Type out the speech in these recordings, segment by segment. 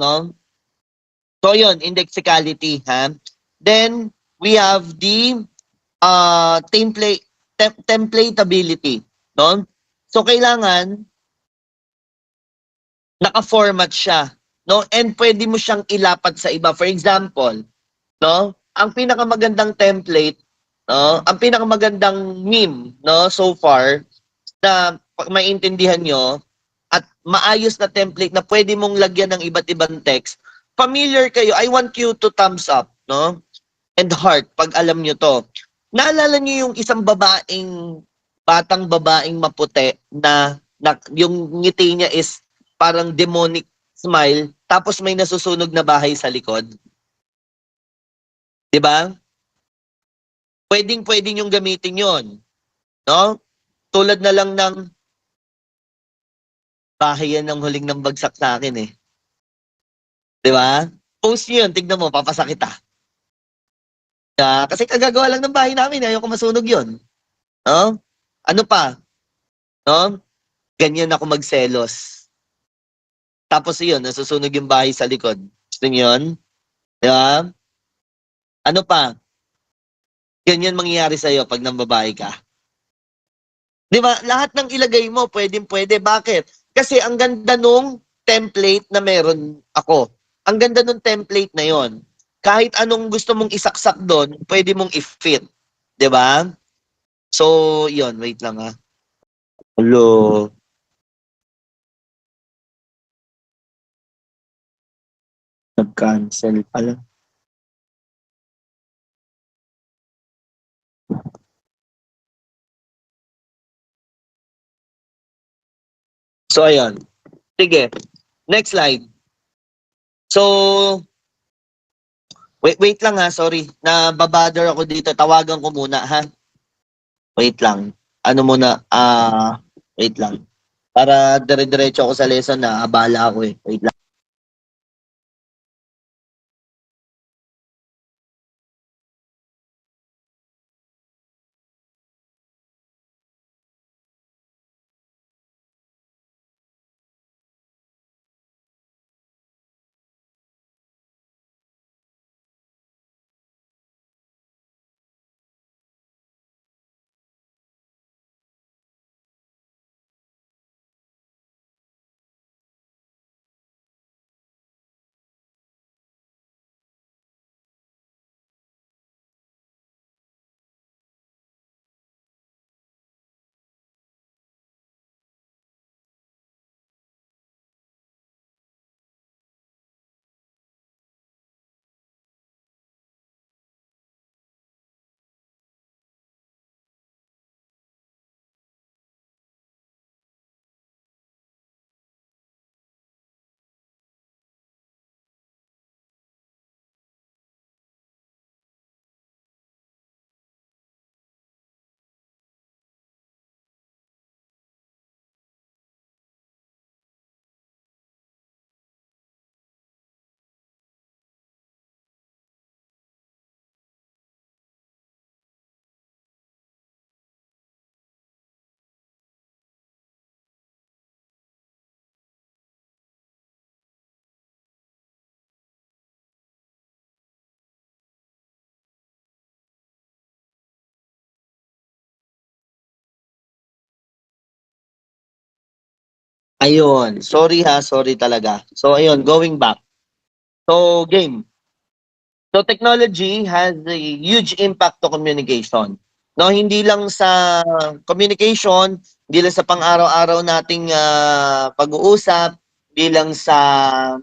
no? So yun, indexicality, ha? Then we have the templatability, no? So kailangan naka-format siya, no? And pwede mo siyang ilapat sa iba. For example, no? Ang pinakamagandang template, no? Ang pinakamagandang meme, no, so far na maintindihan nyo at maayos na template na pwede mong lagyan ng iba't ibang text. Familiar kayo, I want you to thumbs up, no? And heart pag alam nyo to. Naalala nyo yung isang batang babaeng maputi na yung ngiti niya is parang demonic smile tapos may nasusunog na bahay sa likod? 'Di ba? Pwedeng-pwedeng yung gamitin 'yon, no? Tulad na lang ng bahay yan ng huling nang bagsak sa akin eh. 'Di ba? Post nyo yun, tignan mo, papasakit ah. Kasi kagagawa lang ng bahay namin, ayaw ko masunog yun. No? Ano pa? No? Ganyan ako magselos. Tapos yun, nasusunog yung bahay sa likod. Gusto nyo yun? Di ba? Ano pa? Ganyan mangyayari sa'yo pag nambabae ka. Di ba? Lahat ng ilagay mo, pwede. Bakit? Kasi ang ganda nung template na meron ako. Ang ganda nung template na yon. Kahit anong gusto mong isaksak doon, pwede mong i-fit. Di ba? So, yon, wait lang ha. Hello. Nag-cancel pala. So, ayun. Sige. Next slide. So, wait lang ha, sorry. Nababother ako dito. Tawagan ko muna ha. Wait lang. Ano muna? Wait lang. Para dire-diretso ako sa lesson na abala ako eh. Wait lang. Ayun. Sorry ha, sorry talaga. So, ayun, going back. So, game. So, technology has a huge impact to communication. No, hindi lang sa communication, hindi lang sa pang-araw-araw nating pag-uusap, hindi lang sa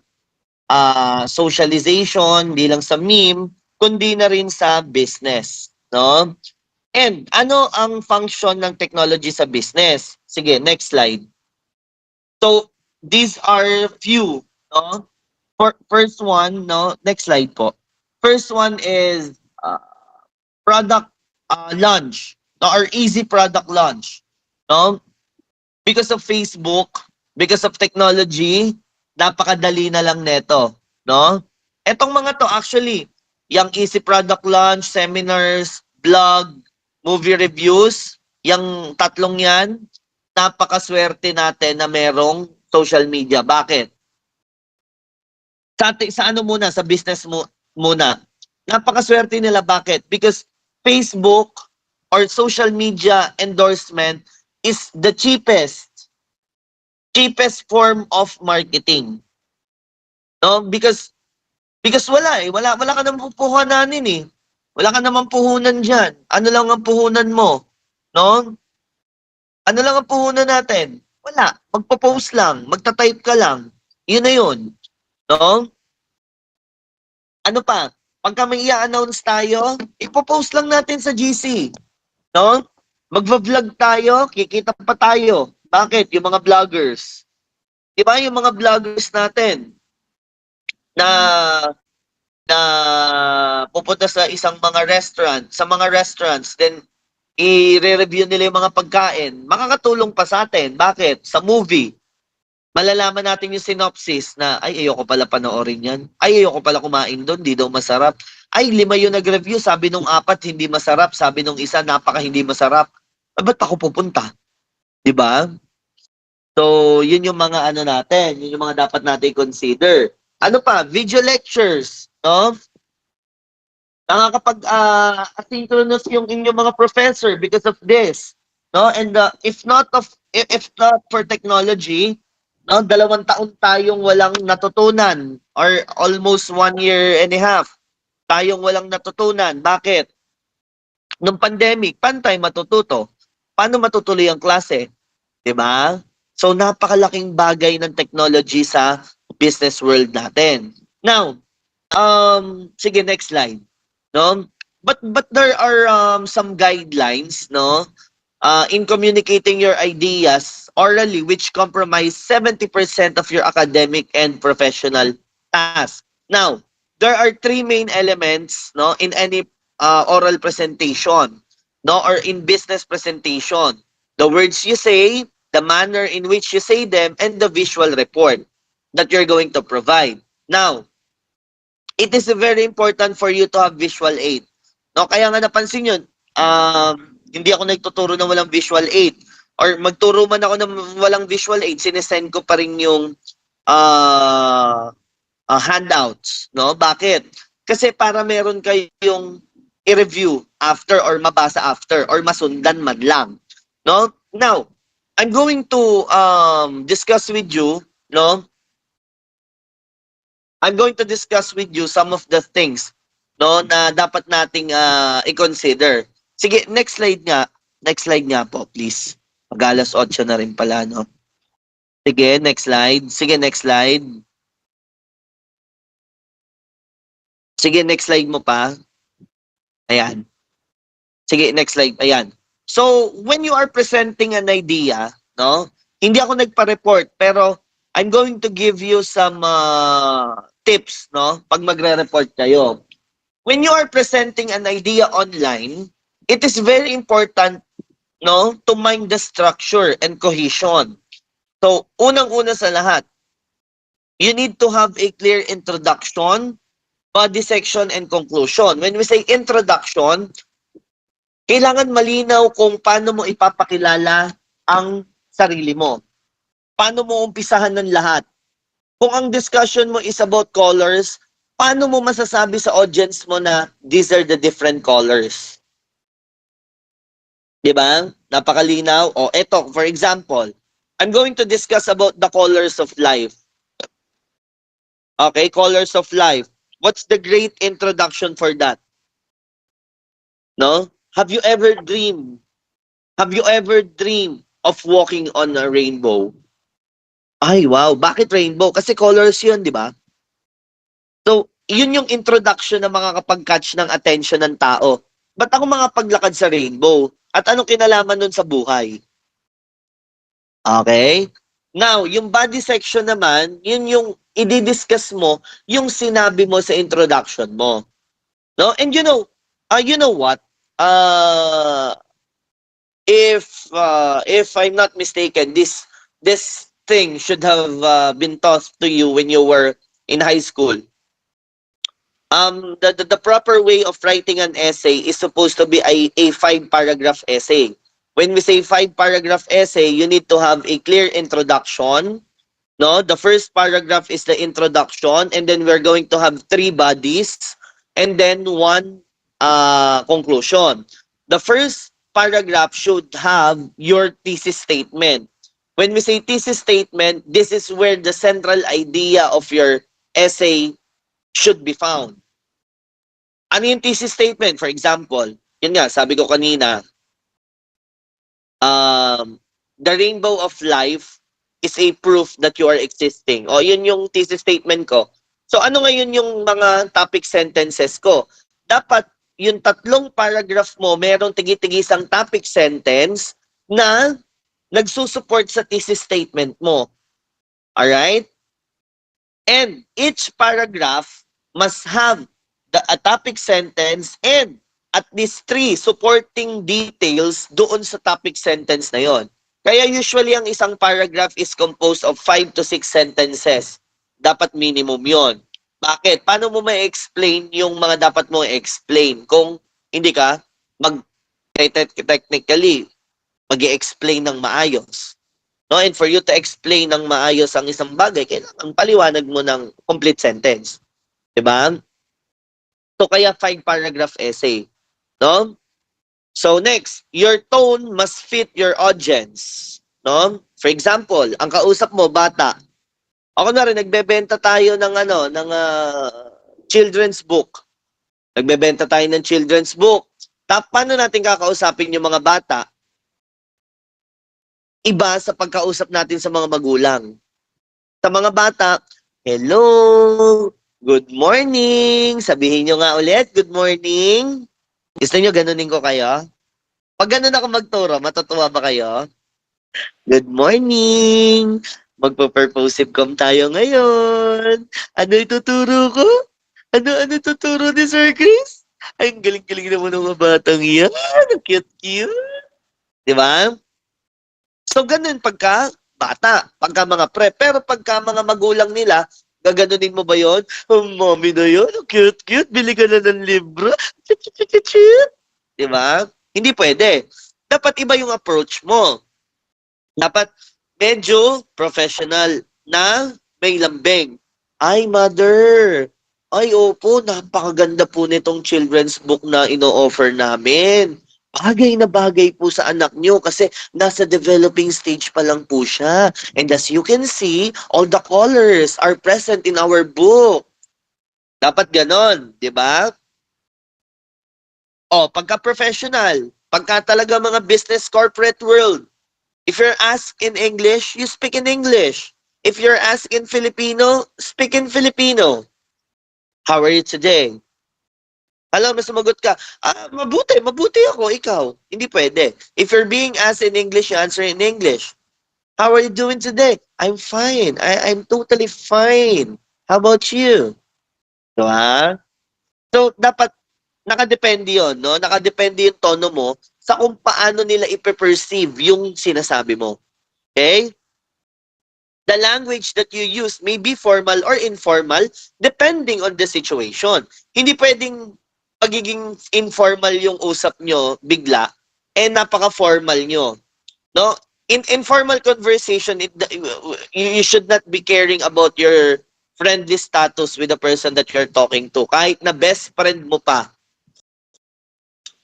socialization, hindi lang sa meme, kundi na rin sa business, no? And ano ang function ng technology sa business? Sige, next slide. So, these are few, no? First one, no? Next slide po. First one is product launch, no? Or easy product launch, no? Because of Facebook, because of technology, napakadali na lang neto, no? Etong mga to actually, yung easy product launch, seminars, blog, movie reviews, yung tatlong yan, napakaswerte natin na merong social media. Bakit? Sa ano muna, sa business mo muna. Napakaswerte nila. Bakit? Because Facebook or social media endorsement is the cheapest form of marketing. No? Because wala ka namang puhunanin eh. Wala ka namang puhunan diyan. Ano lang ang puhunan mo? No? Ano lang ang puhunan natin? Wala. Magpo-post lang, magta-type ka lang. Yun na yun. No? Ano pa? Pagka may i-announce tayo, ipo-post lang natin sa GC. No? Magva-vlog tayo, kikita pa tayo. Bakit? Yung mga vloggers. Di ba yung mga vloggers natin na na pupunta sa mga restaurants, then i-review nila yung mga pagkain, makakatulong pa sa atin. Bakit? Sa movie, malalaman natin yung synopsis na, ay, ayoko pala panoorin yan. Ay, ayoko pala kumain doon, di daw masarap. Ay, 5 yung nag-review, sabi nung 4, hindi masarap. Sabi nung isa, napaka hindi masarap. Ba't ako pupunta? Di ba? So, yun yung mga ano natin, yun yung mga dapat natin consider. Ano pa? Video lectures, no? Nakakapag asynchronous yung inyong mga professor because of this, no? And if not for technology, no, 2 taon tayong walang natutunan or almost 1.5 years tayong walang natutunan. Bakit? Nung pandemic, paano tayo matututo? Paano matutuloy ang klase? 'Di ba? So napakalaking bagay ng technology sa business world natin. Now, sige, next slide. No? But there are some guidelines, no? In communicating your ideas orally, which comprise 70% of your academic and professional tasks. Now, there are 3 main elements, no, in any oral presentation, no, or in business presentation. The words you say, the manner in which you say them, and the visual report that you're going to provide. Now, it is very important for you to have visual aid. No, kaya nga napansin yun, hindi ako nagtuturo ng walang visual aid. Or magturo man ako ng walang visual aid, sinesend ko pa rin yung handouts. No? Bakit? Kasi para meron kayong i-review after or mabasa after or masundan man lang. No? Now, I'm going to discuss with you, no? I'm going to discuss with you some of the things, no, na dapat nating i-consider. Sige, next slide nga. Next slide nga po, please. Mag-alas 8 na rin pala, no? Sige, next slide. Sige, next slide. Sige, next slide mo pa. Ayan. Sige, next slide. Ayan. So, when you are presenting an idea, no? Hindi ako nagpa-report, pero I'm going to give you some tips, no? Pag magre-report kayo. When you are presenting an idea online, it is very important, no, to mind the structure and cohesion. So, unang-una sa lahat, you need to have a clear introduction, body section, and conclusion. When we say introduction, kailangan malinaw kung paano mo ipapakilala ang sarili mo. Paano mo umpisahan ng lahat? Kung ang discussion mo is about colors, paano mo masasabi sa audience mo na these are the different colors? Diba? Napakalinaw. O eto, for example, I'm going to discuss about the colors of life. Okay, colors of life. What's the great introduction for that? No? Have you ever dreamed of walking on a rainbow? Ay, wow. Bakit rainbow? Kasi colors yun, di ba? So, yun yung introduction na makakapag-catch ng attention ng tao. Ba't ako makapaglakad sa rainbow? At anong kinalaman nun sa buhay? Okay? Now, yung body section naman, yun yung i-discuss mo, yung sinabi mo sa introduction mo. No? And you know what? If I'm not mistaken, this thing should have been taught to you when you were in high school. The proper way of writing an essay is supposed to be a 5-paragraph essay. When we say 5-paragraph essay, you need to have a clear introduction, No, the first paragraph is the introduction, and then we're going to have 3 bodies, and then 1 conclusion. The first paragraph should have your thesis statement. When we say thesis statement, this is where the central idea of your essay should be found. Ano yung thesis statement? For example, yun nga, sabi ko kanina, the rainbow of life is a proof that you are existing. O, yun yung thesis statement ko. So, ano ngayon yung mga topic sentences ko? Dapat yung 3 paragraph mo, merong tigi-tigisang topic sentence na nagsusupport sa thesis statement mo. Alright? And each paragraph must have a topic sentence and at least 3 supporting details doon sa topic sentence na yon. Kaya usually ang isang paragraph is composed of 5 to 6 sentences. Dapat minimum yon. Bakit? Paano mo ma-explain yung mga dapat mo explain kung hindi ka technically mag-explain ng maayos? No, and for you to explain ng maayos ang isang bagay, kailangan paliwanag mo ng complete sentence. 'Di ba? So kaya 5 paragraph essay, no? So next, your tone must fit your audience, no? For example, ang kausap mo bata. Ako na rin nagbebenta tayo ng children's book. Nagbebenta tayo ng children's book. Paano natin kakausapin yung mga bata? Iba sa pagkausap natin sa mga magulang. Sa mga bata, hello, good morning. Sabihin nyo nga ulit, good morning. Gusto nyo ganunin ko kayo? Pag ganun ako magturo, matutuwa ba kayo? Good morning. Magpo-purposive com tayo ngayon. Ano ituturo ko? Ano tuturo ni Sir Chris? Ay, ang galing-galing naman ng mga batang yan. Ang cute-cute. Di ba? So, ganun pagka bata, pagka mga pre. Pero pagka mga magulang nila, gaganunin mo ba yun? Oh, mommy na yun, cute-cute, bili ka na ng libro. Di ba? Hindi pwede. Dapat iba yung approach mo. Dapat medyo professional na may lambing. Ay, mother. Ay, opo, napakaganda po nitong children's book na ino-offer namin. Bagay na bagay po sa anak nyo kasi nasa developing stage pa lang po siya. And as you can see, all the colors are present in our book. Dapat ganon, di ba? O, pagka-professional, pagka talaga mga business corporate world, if you're asked in English, you speak in English. If you're asked in Filipino, speak in Filipino. How are you today? Alam mo, sumagot ka, mabuti ako, ikaw. Hindi pwede. If you're being asked in English, you answer in English. How are you doing today? I'm fine. I'm totally fine. How about you? Diba? So, dapat nakadepende yun, no? Nakadepende yung tono mo sa kung paano nila ipe-perceive yung sinasabi mo. Okay? The language that you use may be formal or informal depending on the situation. Hindi pwedeng pagiging informal yung usap nyo bigla napaka-formal nyo. No? In informal conversation, you should not be caring about your friendly status with the person that you're talking to. Kahit na best friend mo pa,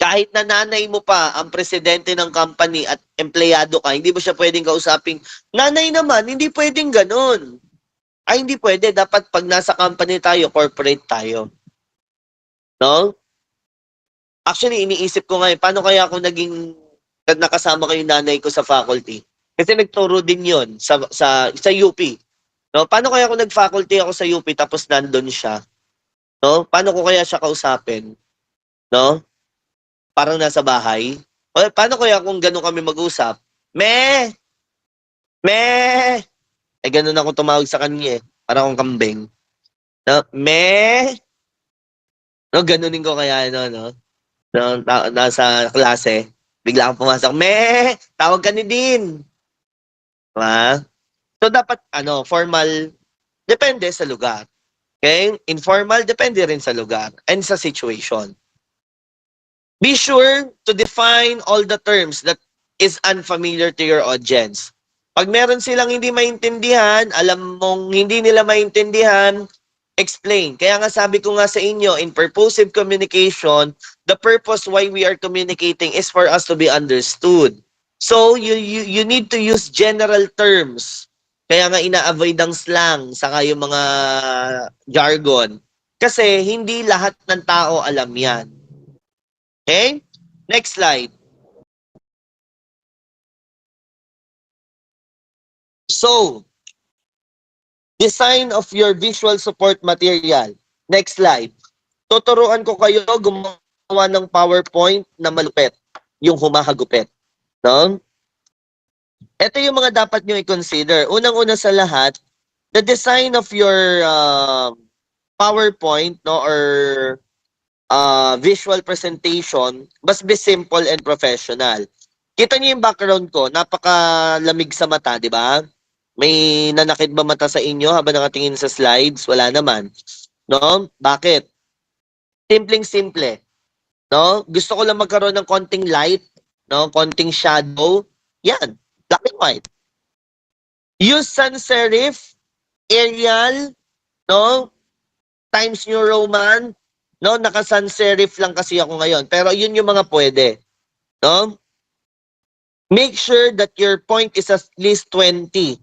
kahit na nanay mo pa ang presidente ng company at empleyado ka, hindi mo siya pwedeng kausaping, nanay naman, hindi pwedeng ganun. Ay, hindi pwede. Dapat pag nasa company tayo, corporate tayo. No? Actually, iniisip ko ngayon, paano kaya ako naging nakasama ko yung nanay ko sa faculty? Kasi nagturo din yon sa UP. No? Paano kaya ako nag-faculty ako sa UP tapos nandun siya? No? Paano ko kaya siya kausapin? No? Parang nasa bahay. O, paano kaya kung gano'n kami mag-usap? Me! Eh, gano'n ako tumawag sa kanya eh. Parang akong kambing. No? Me! No, gano'nin ko kaya, no? No, nasa klase. Bigla akong pumasok. Me! Tawag ka ni Dean. Diba? So, dapat, formal, depende sa lugar. Okay? Informal, depende rin sa lugar and sa situation. Be sure to define all the terms that is unfamiliar to your audience. Pag meron silang hindi maintindihan, alam mong hindi nila maintindihan, explain. Kaya nga sabi ko nga sa inyo, in purposive communication, the purpose why we are communicating is for us to be understood. So, you need to use general terms. Kaya nga ina-avoid ang slang, saka yung mga jargon. Kasi hindi lahat ng tao alam yan. Okay? Next slide. So, design of your visual support material. Next slide. Tuturuan ko kayo gumawa ng PowerPoint na malupit, yung humahagupit. No? Ito yung mga dapat nyo i-consider. Unang-una sa lahat, the design of your PowerPoint, no, or visual presentation must be simple and professional. Kita niyo yung background ko, napakalamig sa mata, di ba? May nanakit ba mata sa inyo habang nakatingin sa slides? Wala naman. No? Bakit? Simpleng-simple. No? Gusto ko lang magkaroon ng konting light, no? Konting shadow. Yan. Black and white. Use sans serif, Arial, no? Times New Roman, no? Naka sans serif lang kasi ako ngayon. Pero yun yung mga pwede. No? Make sure that your point is at least 20.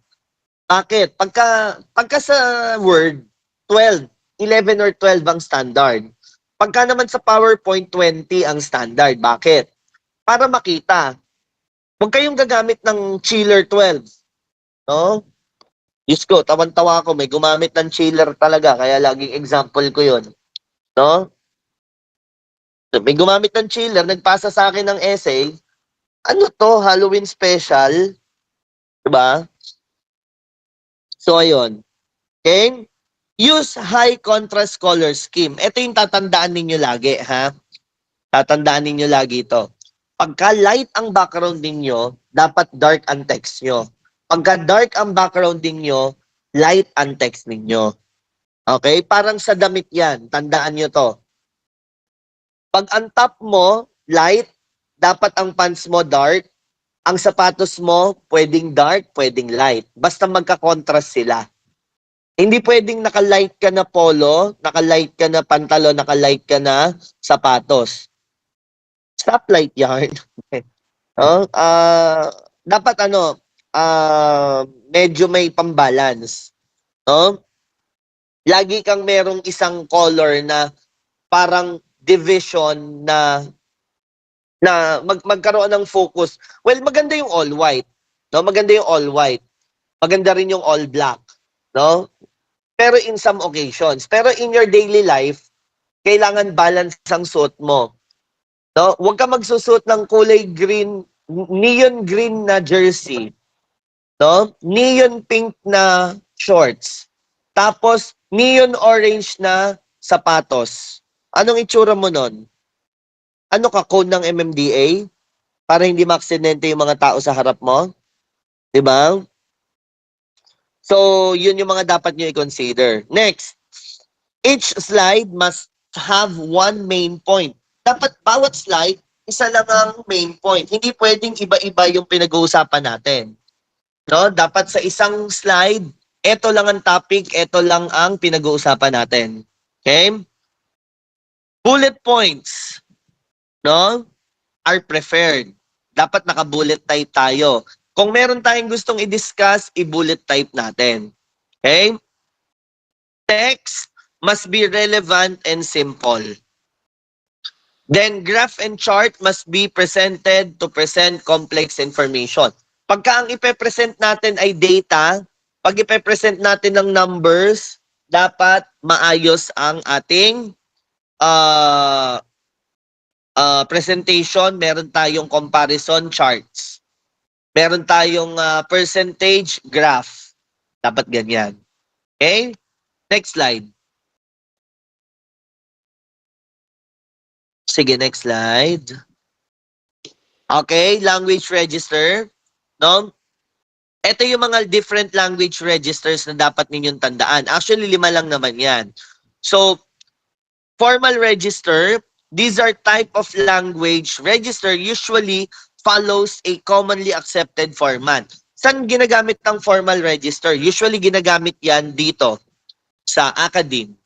Bakit? Pagka sa Word, 12, 11 or 12 ang standard. Pagka naman sa PowerPoint, 20 ang standard. Bakit? Para makita. Huwag kayong gagamit ng chiller 12. No? Diyos ko, tawan-tawa ako. May gumamit ng chiller talaga. Kaya laging example ko yun. No? May gumamit ng chiller. Nagpasa sa akin ng essay. Ano to? Halloween special? Diba? So, ayun. Okay? Use high contrast color scheme. Ito yung tatandaan ninyo lagi, ha? Tatandaan ninyo lagi ito. Pagka light ang background ninyo, dapat dark ang text nyo. Pagka dark ang background ninyo, light ang text ninyo. Okay? Parang sa damit yan. Tandaan nyo to. Pag ang top mo, light, dapat ang pants mo dark. Ang sapatos mo, pwedeng dark, pwedeng light. Basta magka-contrast sila. Hindi pwedeng naka-light ka na polo, naka-light ka na pantalon, naka-light ka na sapatos. Stoplight yarn. No? Dapat medyo may pambalance. No? Lagi kang merong isang color na parang division na magkaroon ng focus. Well, maganda yung all white. No? Maganda yung all white. Maganda rin yung all black. No? Pero in some occasions. Pero in your daily life, kailangan balance ang suot mo. No? Huwag ka magsusuot ng kulay green, neon green na jersey. No? Neon pink na shorts. Tapos, neon orange na sapatos. Anong itsura mo nun? Ano ka, code ng MMDA? Para hindi maaksidente yung mga tao sa harap mo? Diba? So, yun yung mga dapat nyo i-consider. Next, each slide must have one main point. Dapat bawat slide, isa lang ang main point. Hindi pwedeng iba-iba yung pinag-uusapan natin. No? Dapat sa isang slide, ito lang ang topic, ito lang ang pinag-uusapan natin. Okay? Bullet points, no, are preferred. Dapat naka-bullet type tayo. Kung meron tayong gustong i-discuss, i-bullet type natin. Okay? Text must be relevant and simple. Then, graph and chart must be presented to present complex information. Pagka ang ipe-present natin ay data, pag ipe-present natin ng numbers, dapat maayos ang ating presentation. Meron tayong comparison charts. Meron tayong percentage graph. Dapat ganyan. Okay? Next slide. Sige, next slide. Okay, language register. No? Ito yung mga different language registers na dapat ninyong tandaan. Actually, 5 lang naman yan. So, formal register, these are type of language register usually follows a commonly accepted format. Saan ginagamit ang formal register? Usually ginagamit yan dito sa academe.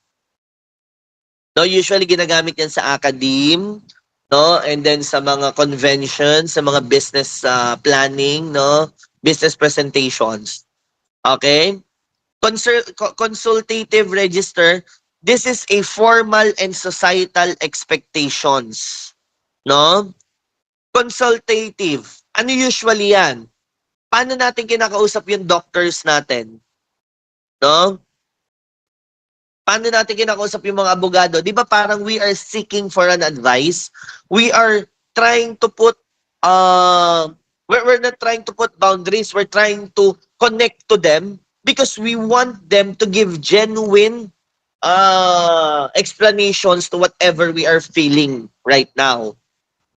No, usually ginagamit yan sa academe, no? And then sa mga conventions, sa mga business planning, no? Business presentations. Okay? Consultative register, this is a formal and societal expectations. No? Consultative. Ano usually yan? Paano natin kinakausap yung doctors natin? No? Paano natin kinakausap yung mga abogado? Di ba parang we are seeking for an advice? We are trying to put, we're not trying to put boundaries. We're trying to connect to them because we want them to give genuine explanations to whatever we are feeling right now.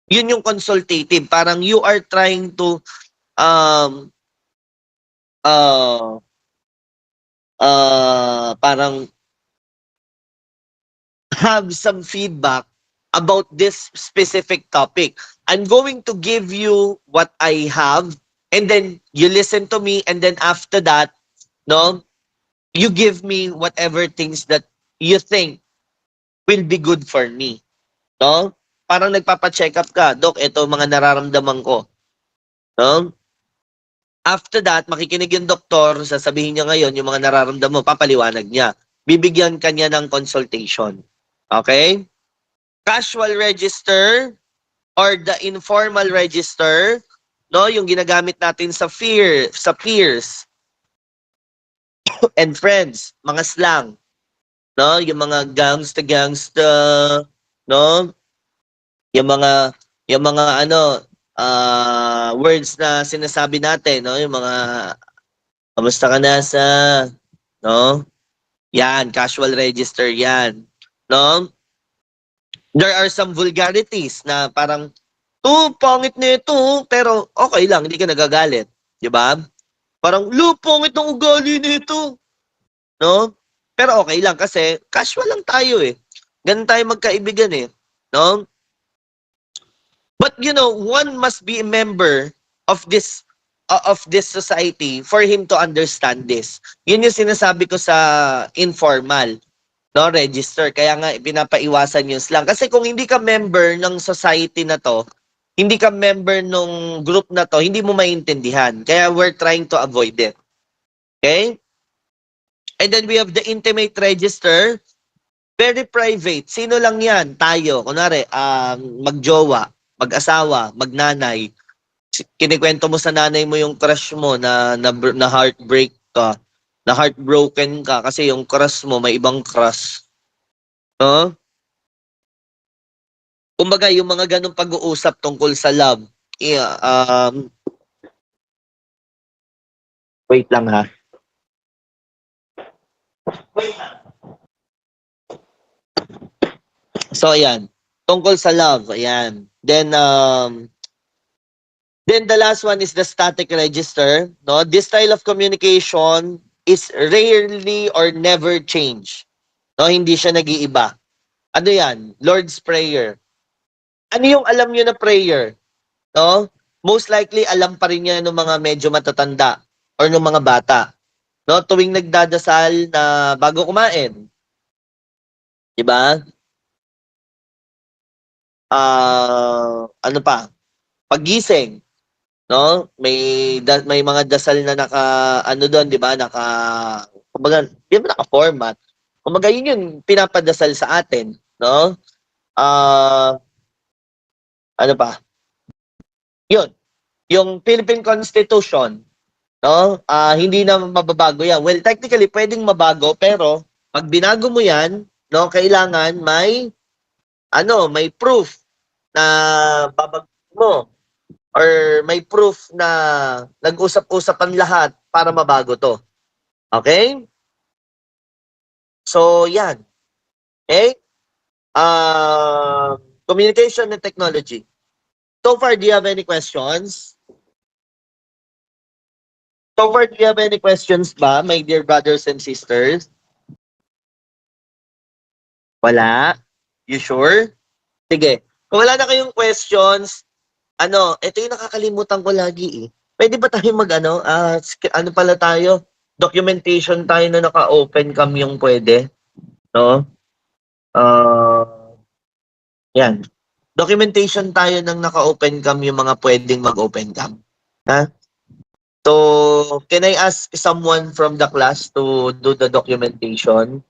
Yun yung consultative. Parang you are trying to parang have some feedback about this specific topic. I'm going to give you what I have, and then you listen to me, and then after that, no, you give me whatever things that you think will be good for me. No? Parang nagpapa-check up ka, Dok, ito mga nararamdaman ko. No? After that, makikinig yung doktor, sasabihin niya ngayon yung mga nararamdaman mo, papaliwanag niya. Bibigyan ka niya ng consultation. Okay? Casual register or the informal register, no, yung ginagamit natin sa peers and friends, mga slang, no, yung mga gangsta, no, yung mga words na sinasabi natin, no, yung mga kamusta ka na sa, no, yan, casual register yan, no. There are some vulgarities na parang, pangit na ito, pero okay lang, hindi ka nagagalit. Di ba? Parang, pangit ng ugali nito. No? Pero okay lang kasi casual lang tayo eh. Ganun tayo magkaibigan eh. No? But you know, one must be a member of this society for him to understand this. Yun yung sinasabi ko sa informal. No, register. Kaya nga pinapaiwasan yung slang. Kasi kung hindi ka member ng society na to, hindi ka member ng group na to, hindi mo maintindihan. Kaya we're trying to avoid it. Okay? And then we have the intimate register. Very private. Sino lang yan? Tayo. Kunwari, magjowa, mag-asawa, magnanay. Kinikwento mo sa nanay mo yung crush mo na heartbreak ka. Na heartbroken ka kasi yung crush mo may ibang crush. No? Kumbaga, yung mga ganong pag-uusap tungkol sa love. Wait lang ha. So, ayan. Tungkol sa love. Ayan. Then the last one is the static register. No? This style of communication is rarely or never change. No, hindi siya nag-iiba. Ano 'yan? Lord's Prayer. Ano yung alam niyo na prayer? No? Most likely alam pa rin 'yan ng mga medyo matatanda or ng mga bata. No, tuwing nagdadasal na bago kumain. 'Di ba? Ano pa? Paggising, no? May mga dasal na doon, 'di ba? Kumbaga, di ba naka-format? Kumbaga, yun yung pinapadasal sa atin, no? Ano pa? Yun. Yung Philippine Constitution, no? Hindi na mababago yan. Well, technically, pwedeng mabago, pero pag binago mo yan, no, kailangan may proof na babag mo or may proof na nag-usap-usapan lahat para mabago to. Okay? So, yan. Okay? Communication and technology. So far, do you have any questions? So far, do you have any questions ba, my dear brothers and sisters? Wala? You sure? Sige. Kung wala na kayong questions, ito yung nakakalimutan ko lagi eh. Pwede ba tayo mag-ano, ano pala tayo, documentation tayo na naka-open cam yung pwede, no? Yan. Documentation tayo ng naka-open cam yung mga pwedeng mag-open cam. Ha? So, can I ask someone from the class to do the documentation?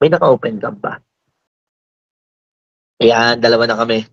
May naka-open cam ba? Ayan, dalawa na kami.